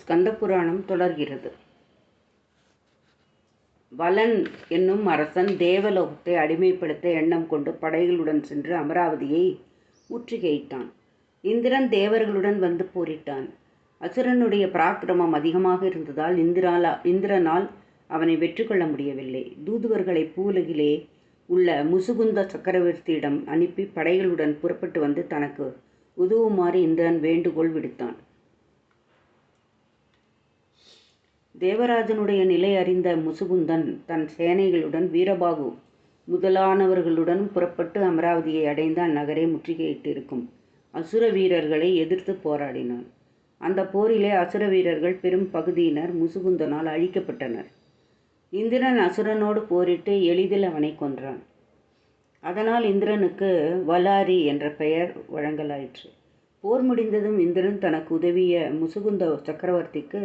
ஸ்கந்த புராணம் தொடர்கிறது. வலன் என்னும் அரசன் தேவலோகத்தை அடிமைப்படுத்த எண்ணம் கொண்டு படைகளுடன் சென்று அமராவதியை முற்றுகையிட்டான். இந்திரன் தேவர்களுடன் வந்து போரிட்டான். அசுரனுடைய பராக்கிரமம் அதிகமாக இருந்ததால் இந்திரனால் அவனை வெற்றி கொள்ள முடியவில்லை. தூதுவர்களை பூவுலகிலே உள்ள முசுகுந்த சக்கரவர்த்தியிடம் அனுப்பி படைகளுடன் புறப்பட்டு வந்து தனக்கு உதவுமாறு இந்திரன் வேண்டுகோள் விடுத்தான். தேவராஜனுடைய நிலை அறிந்த முசுகுந்தன் தன் சேனைகளுடன் வீரபாகு முதலானவர்களுடன் புறப்பட்டு அமராவதியை அடைந்த அந்நகரை முற்றுகையிட்டிருக்கும் அசுர வீரர்களை எதிர்த்து போராடினான். அந்த போரிலே அசுர வீரர்கள் பெரும் பகுதியினர் முசுகுந்தனால் அழிக்கப்பட்டனர். இந்திரன் அசுரனோடு போரிட்டு எளிதில் அவனை கொன்றான். அதனால் இந்திரனுக்கு வலாரி என்ற பெயர் வழங்கலாயிற்று. போர் முடிந்ததும் இந்திரன் தனக்கு உதவிய முசுகுந்த சக்கரவர்த்திக்கு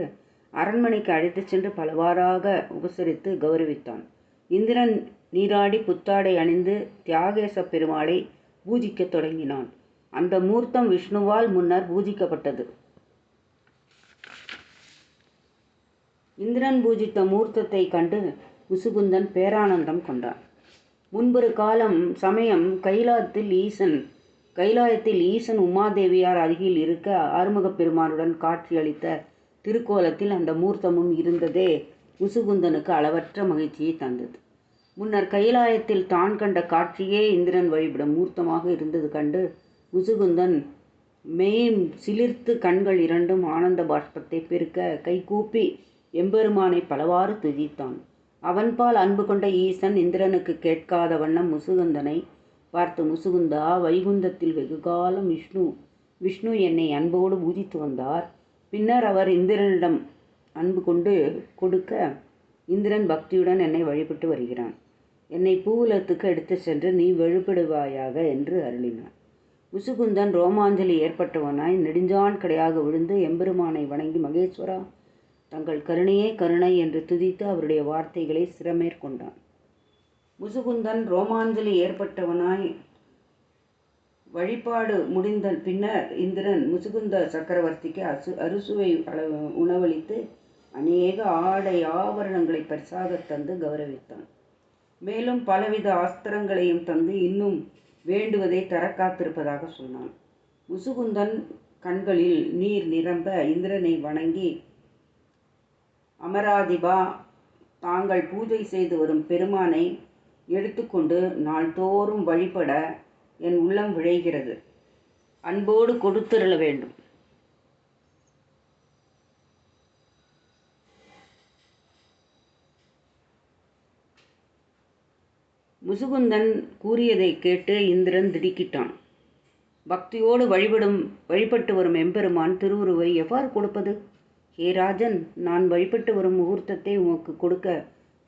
அரண்மனைக்கு அழைத்துச் சென்று பலவாறாக உபசரித்து கௌரவித்தான். இந்திரன் நீராடி புத்தாடை அணிந்து தியாகேச பெருமாளை பூஜிக்கத் தொடங்கினான். அந்த மூர்த்தம் விஷ்ணுவால் முன்னர் பூஜிக்கப்பட்டது. இந்திரன் பூஜித்த மூர்த்தத்தை கண்டு முசுகுந்தன் பேரானந்தம் கொண்டான். முன்பொரு சமயம் கைலாயத்தில் ஈசன் உமாதேவியார் அருகில் இருக்க ஆறுமுகப் பெருமானுடன் காட்சியளித்த திருக்கோலத்தில் அந்த மூர்த்தமும் இருந்ததே முசுகுந்தனுக்கு அளவற்ற மகிழ்ச்சியை தந்தது. முன்னர் கைலாயத்தில் தான் கண்ட காட்சியே இந்திரன் வழிபடும் மூர்த்தமாக இருந்தது கண்டு முசுகுந்தன் சிலிர்த்து கண்கள் இரண்டும் ஆனந்த பாஷ்பத்தை பெருக்க கைகூப்பி எம்பெருமானை பலவாறு துதித்தான். அவன்பால் அன்பு கொண்ட ஈசன் இந்திரனுக்கு கேட்காத வண்ணம் முசுகுந்தனை பார்த்து, முசுகுந்தா, வைகுந்தத்தில் வெகுகாலம் விஷ்ணு என்னை அன்போடு பூஜித்து வந்தார். பின்னர் அவர் இந்திரனிடம் அன்பு கொடுக்க இந்திரன் பக்தியுடன் என்னை வழிபட்டு வருகிறான். என்னை பூவுலத்துக்கு எடுத்து சென்று நீ வழிபடுவாயாக என்று அருளினான். முசுகுந்தன் ரோமாஞ்சலி ஏற்பட்டவனாய் நெடுஞ்சான் கடையாக விழுந்து எம்பெருமானை வணங்கி, மகேஸ்வரா, தங்கள் கருணையே கருணை என்று துதித்து அவருடைய வார்த்தைகளை சிரமேற்கொண்டான். முசுகுந்தன் ரோமாஞ்சலி ஏற்பட்டவனாய் வழிபாடு முடிந்த பின்னர் இந்திரன் முசுகுந்த சக்கரவர்த்திக்கு அறுசுவை உணவளித்து அநேக ஆடை ஆபரணங்களை பரிசாக தந்து கௌரவித்தான். மேலும் பலவித ஆஸ்திரங்களையும் தந்து இன்னும் வேண்டுவதை தர காத்திருப்பதாக சொன்னான். முசுகுந்தன் கண்களில் நீர் நிரம்ப இந்திரனை வணங்கி, அமராதிபா, தாங்கள் பூஜை செய்து வரும் பெருமானை எடுத்துக்கொண்டு நாள்தோறும் வழிபட என் உள்ளம் விழைகிறது. அன்போடு கொடுத்திருள வேண்டும். முசுகுந்தன் கூறியதை கேட்டு இந்திரன் திடுக்கிட்டான். பக்தியோடு வழிபட்டு வரும் எம்பெருமான் திருவுருவை எவ்வாறு கொடுப்பது? ஹே ராஜன், நான் வழிபட்டு வரும் முகூர்த்தத்தை உமக்கு கொடுக்க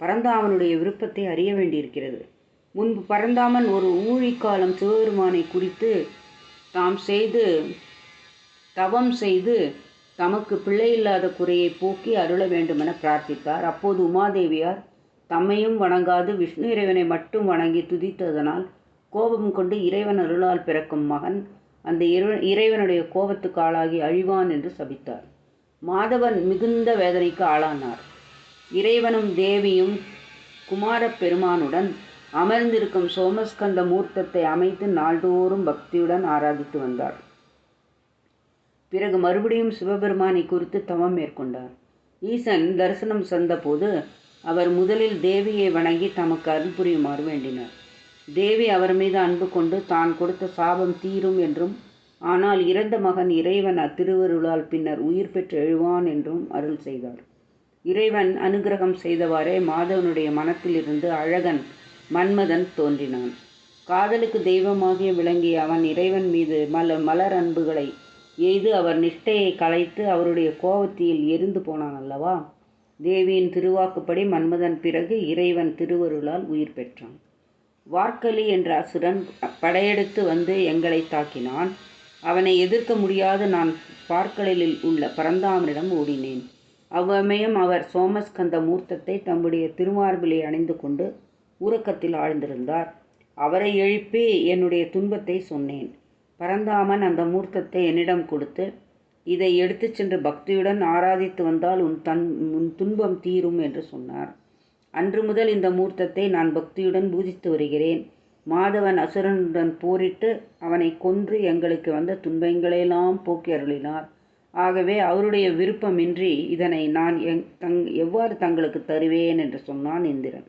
பரந்தாமனுடைய விருப்பத்தை அறிய வேண்டியிருக்கிறது. முன்பு பரந்தாமன் ஒரு ஊழிக்காலம் சிவபெருமானை குறித்து தவம் செய்து தமக்கு பிள்ளையில்லாத குறையை போக்கி அருள வேண்டுமென பிரார்த்தித்தார். அப்போது உமாதேவியார் தம்மையும் வணங்காது விஷ்ணு இறைவனை மட்டும் வணங்கி துதித்ததனால் கோபம் கொண்டு இறைவன் அருளால் பிறக்கும் மகன் அந்த இறைவனுடைய கோபத்துக்கு ஆளாகி அழிவான் என்று சபித்தார். மாதவன் மிகுந்த வேதனைக்கு ஆளானார். இறைவனும் தேவியும் குமாரப் பெருமானுடன் அமர்ந்திருக்கும் சோமஸ்கந்த மூர்த்தத்தை அமைத்து நாள்தோறும் பக்தியுடன் ஆராதித்து வந்தார். பிறகு மறுபடியும் சிவபெருமானை குறித்து தவம் மேற்கொண்டார். ஈசன் தரிசனம் சந்தபோது அவர் முதலில் தேவியை வணங்கி தமக்கு அருள் புரியுமாறு வேண்டினார். தேவி அவர் மீது அன்பு கொண்டு தான் கொடுத்த சாபம் தீரும் என்றும், ஆனால் இறந்த மகன் இறைவன் திருவருளால் பின்னர் உயிர் பெற்று எழுவான் என்றும் அருள் செய்தார். இறைவன் அனுகிரகம் செய்தவாறே மாதவனுடைய மனத்திலிருந்து அழகன் மன்மதன் தோன்றினான். காதலுக்கு தெய்வமாகிய விளங்கிய அவன் இறைவன் மீது மலர் அன்புகளை எய்து அவர் நிஷ்டையை கலைத்து அவருடைய கோபத்தில் எரிந்து போனான் அல்லவா? தேவியின் திருவாக்குப்படி மன்மதன் பிறகு இறைவன் திருவருளால் உயிர் பெற்றான். வார்க்கலி என்ற அசுரன் படையெடுத்து வந்து எங்களை தாக்கினான். அவனை எதிர்க்க முடியாது நான் பார்க்கடலில் உள்ள பரந்தாமனிடம் ஓடினேன். அவ்வமயம் அவர் சோமஸ்கந்த மூர்த்தத்தை தம்முடைய திருமார்பிலை அணிந்து கொண்டு உறக்கத்தில் ஆழ்ந்திருந்தார். அவரை எழுப்பி என்னுடைய துன்பத்தை சொன்னேன். பரந்தாமன் அந்த மூர்த்தத்தை என்னிடம் கொடுத்து, இதை எடுத்துச் சென்று பக்தியுடன் ஆராதித்து வந்தால் உன் துன்பம் தீரும் என்று சொன்னார். அன்று முதல் இந்த மூர்த்தத்தை நான் பக்தியுடன் பூஜித்து வருகிறேன். மாதவன் அசுரனுடன் போரிட்டு அவனை கொன்று எங்களுக்கு வந்த துன்பங்களையெல்லாம் போக்கி அருளினார். ஆகவே அவருடைய விருப்பமின்றி இதனை நான் எவ்வாறு தங்களுக்கு தருவேன் என்று சொன்னான் இந்திரன்.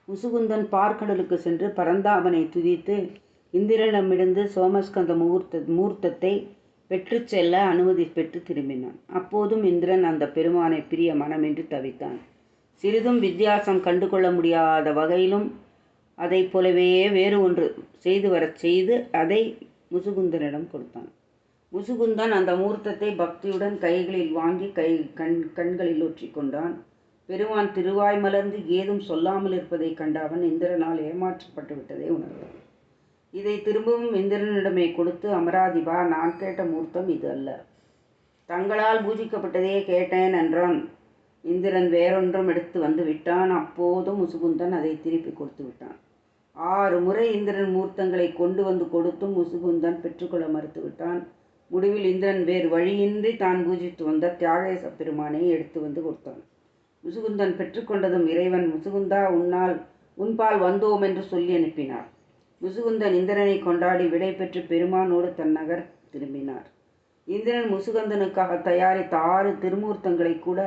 முசுகுந்தன் பார்க்கடலுக்கு சென்று பரந்தாமனை துதித்து இந்திரனிடமிருந்து சோமஸ்கந்த மூர்த்தத்தை பெற்று செல்ல அனுமதி பெற்று திரும்பினான். அப்போதும் இந்திரன் அந்த பெருமானை பிரிய மனமின்றி தவித்தான். சிறிதும் வித்தியாசம் கண்டுகொள்ள முடியாத வகையிலும் அதை போலவே வேறு ஒன்று செய்து அதை முசுகுந்தனிடம் கொடுத்தான். முசுகுந்தன் அந்த மூர்த்தத்தை பக்தியுடன் கைகளில் வாங்கி கண்களில் ஒற்றி கொண்டான். பெருமான் திருவாய் மலர்ந்து ஏதும் சொல்லாமல் இருப்பதை கண்ட அவன் இந்திரனால் ஏமாற்றப்பட்டு விட்டதை உணர்ந்தான். இதை திரும்பவும் இந்திரனிடமே கொடுத்து, அமராதிபா, நான் கேட்ட மூர்த்தம் இது அல்ல. தங்களால் பூஜிக்கப்பட்டதே கேட்டேன் என்றான். இந்திரன் வேறொன்றும் எடுத்து வந்து விட்டான். அப்போதும் முசுகுந்தன் அதை திருப்பி கொடுத்து விட்டான். 6 முறை இந்திரன் மூர்த்தங்களை கொண்டு வந்து கொடுத்தும் முசுகுந்தன் பெற்றுக்கொள்ள மறுத்து விட்டான். முடிவில் இந்திரன் வேறு வழியின்றி தான் பூஜித்து வந்த தியாகேச பெருமானை எடுத்து வந்து கொடுத்தான். முசுகுந்தன் பெற்றுக்கொண்டதும் இறைவன், முசுகுந்தா, உன்பால் வந்தோம் என்று சொல்லி அனுப்பினார். முசுகுந்தன் இந்திரனை கொண்டாடி விடை பெற்று பெருமானோடு தன் நகர் திரும்பினார். இந்திரன் முசுகுந்தனுக்காக தயாரித்த 6 திருமூர்த்தங்களை கூட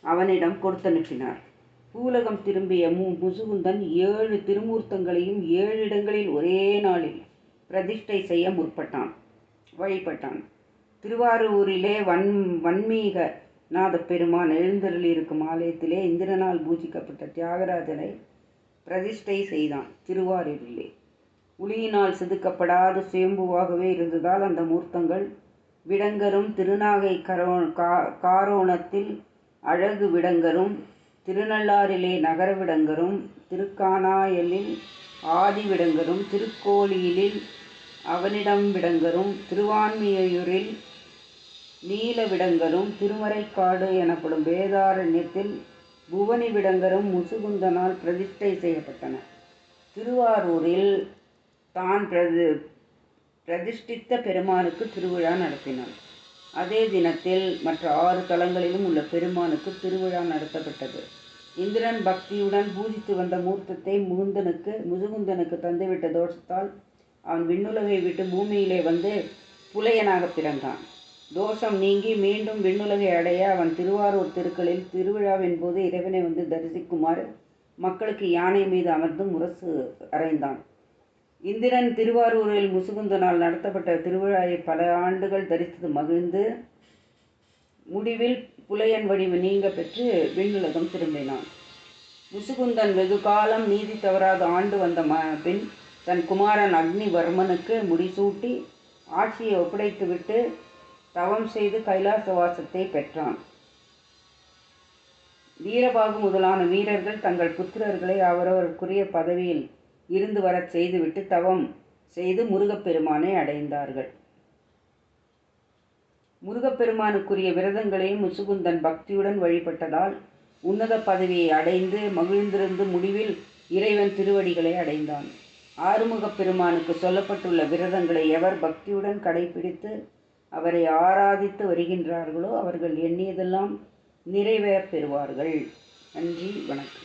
அவனிடம் கொடுத்தனுப்பினார். பூலகம் திரும்பிய முசுகுந்தன் 7 திருமூர்த்தங்களையும் 7 இடங்களில் ஒரே நாளில் பிரதிஷ்டை செய்ய வழிபட்டான். திருவாரூரிலே வன்மீக நாத பெருமான் எழுந்தருளியிருக்கும் ஆலயத்திலே இந்திரனால் பூஜிக்கப்பட்ட தியாகராஜனை பிரதிஷ்டை செய்தான். திருவாரூரிலே உளியினால் செதுக்கப்படாத சுயம்புவாகவே இருந்ததால் அந்த மூர்த்தங்கள் விடங்கரும், திருநாகை காரோணத்தில் அழகு விடங்கரும், திருநள்ளாறிலே நகர விடங்கரும், திருக்கானாயலில் ஆதி விடங்கரும், திருக்கோளியிலில் அவனிடம் விடங்கரும், திருவான்மியூரில் நீல விடங்கரும், திருமறைக்காடு எனப்படும் வேதாரண்யத்தில் புவனி விடங்கரும் முசுகுந்தனால் பிரதிஷ்டை செய்யப்பட்டன. திருவாரூரில் தான் பிரதிஷ்டித்த பெருமானுக்கு திருவிழா நடத்தினான். அதே தினத்தில் மற்ற 6 தலங்களிலும் உள்ள பெருமானுக்கு திருவிழா நடத்தப்பட்டது. இந்திரன் பக்தியுடன் பூஜித்து வந்த மூர்த்தத்தை முசுகுந்தனுக்கு தந்துவிட்ட தோஷத்தால் அவன் விண்ணுலகை விட்டு பூமியிலே வந்து புலையனாக பிறந்தான். தோஷம் நீங்கி மீண்டும் விண்ணுலகை அடைய அவன் திருவாரூர் திருக்களில் திருவிழாவின் போது இறைவனை வந்து தரிசிக்குமாறு மக்களுக்கு யானை மீது அமர்ந்து முரசு அறைந்தான். இந்திரன் திருவாரூரில் முசுகுந்தனால் நடத்தப்பட்ட திருவிழாவை பல ஆண்டுகள் தரித்து மகிழ்ந்து முடிவில் புலையன் வடிவு நீங்க பெற்று விண்ணுலகம் திரும்பினான். முசுகுந்தன் வெகு காலம் நீதி தவறாத ஆண்டு வந்த பின் தன் குமாரன் அக்னிவர்மனுக்கு முடிசூட்டி ஆட்சியை ஒப்படைத்துவிட்டு தவம் செய்து கைலாசவாசத்தை பெற்றான். வீரபாகு முதலான வீரர்கள் தங்கள் புத்திரர்களை அவரவருக்குரிய பதவியில் இருந்து வரச் செய்துவிட்டு தவம் செய்து முருகப்பெருமானை அடைந்தார்கள். முருகப்பெருமானுக்குரிய விரதங்களையும் முசுகுந்தன் பக்தியுடன் வழிபட்டதால் உன்னத பதவியை அடைந்து மகிழ்ந்திருந்து முடிவில் இறைவன் திருவடிகளை அடைந்தான். ஆறுமுகப் பெருமானுக்கு சொல்லப்பட்டுள்ள விரதங்களை எவர் பக்தியுடன் கடைபிடித்து அவரை ஆராதித்து வருகின்றார்களோ அவர்கள் எண்ணியதெல்லாம் நிறைவேறப் பெறுவார்கள். நன்றி, வணக்கம்.